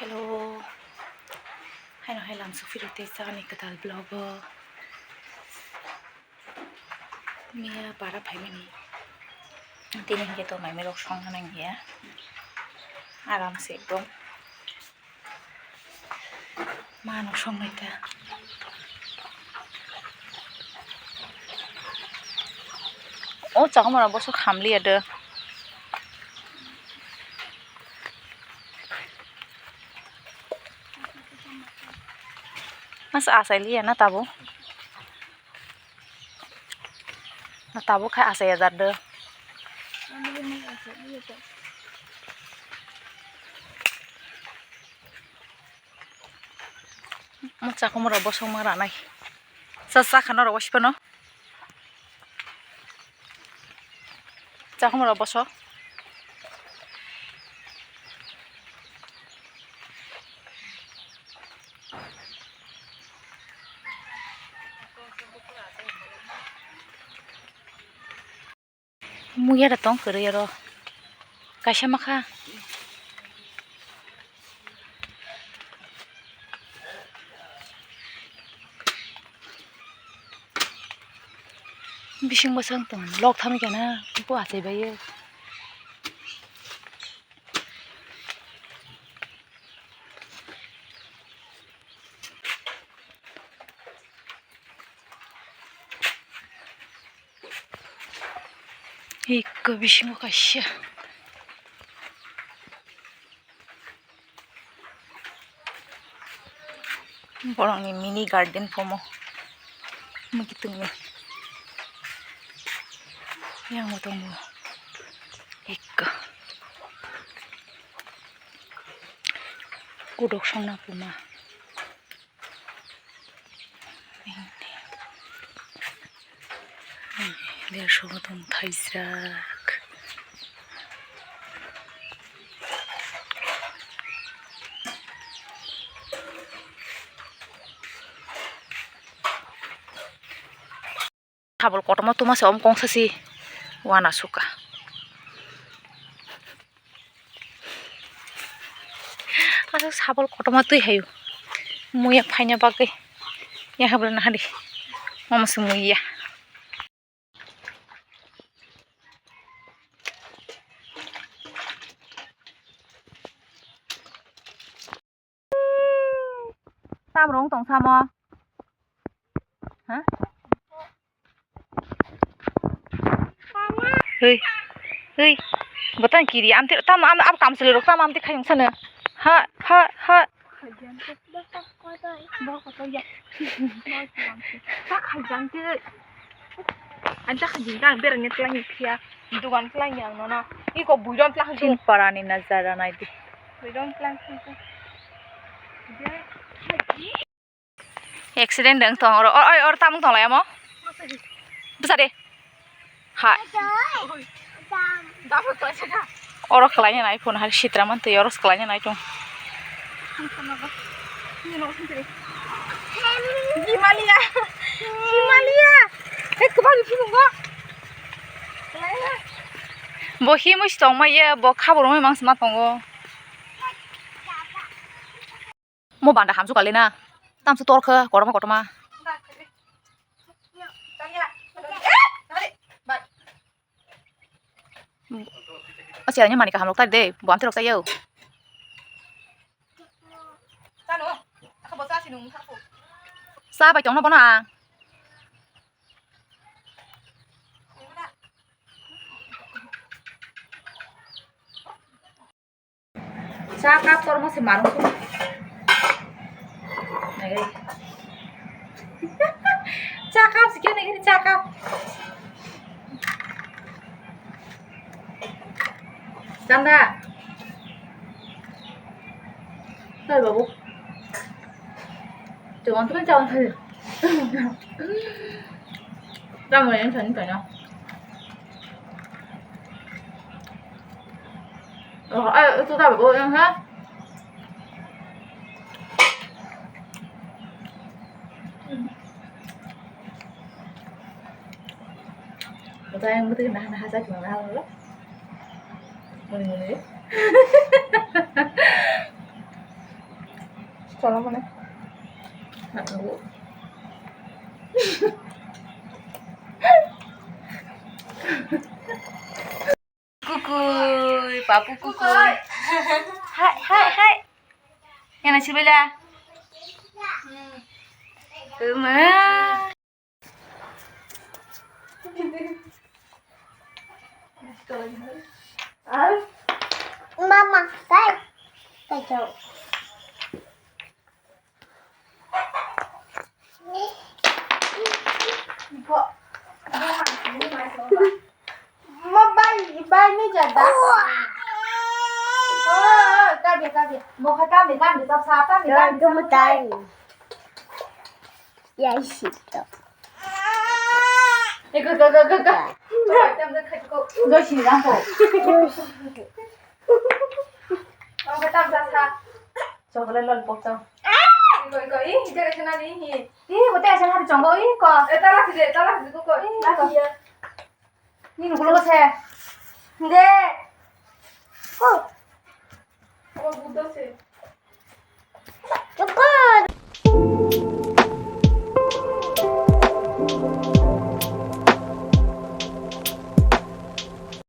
Hello, hay làm số video tết sao này cái tal blogger, mía para phải mình, tin hình cái tổ máy mới lọc xong cái này nhé, aram sẽ đúng, mà nó xong này ta, ô chắc mà nó bao số khám liệt được. Masa asal liya na tabo khai asal ya jadde mo cha ko mo ro bosong ma ranai sa khana ro waspa no cha ko mo ro boso mu ya da tong kere ya ro kaisa makha bising bosang tong lok thami kana ko asai baye ikko bising kaisya borong ni mini garden pomo magitung ni yang mo tunggu ikko kudok song na puma dia show tong thaisak sabol kotomo tuma se om kongsasi wana suka asa sabol kotomo tui hayu muya phainya bagai ya habla na hadi mama se muya tam rong tong samo ha hei botan kiri amte tam am kam sele rok tam amte khayung sana ha anja khajin dang berang tlang khia dugan tlang yang nona iko buidon tlang tin parani nazara nai di buidon tlang accident dang tong or tam tong la mo bisa deh ha orang kelanya naik pun hari Citraman tuh orang kelanya naik dong Gimalia kembali sini enggak bohi mus tong ma ya bo khabor mo mang sma tongo mo banda hamsu kalina tam su tor kha koroma Asyanya mani ka hamlok tadi deh, buam terus saya. Sano, aku baca sih nung sapu. Sa bai tong na bona. Cakap tor mo si marung su. Ngai. Cakap sikit ngai cakap. Canda. Thôi babu. Jangan tuh kan jangan hal. Kamu yang seni kan ya? Oh, itu tak babu yang ha? Kita yang betul nah saja cuma hal lo. Muni চলো মানে kukuy papu kukuy hai hai hai yang nasi bela Mama, kai. Kai jauh. Mobile नहीं जाता काबे mau kabe tap sapa kamu tahu ya situ go go sini lampu mau tap sapa coba lollipop coba go ih jaga sana nih ih betul sana hari conggo ih kok talah sih kok ih ini nunggu lo saya deh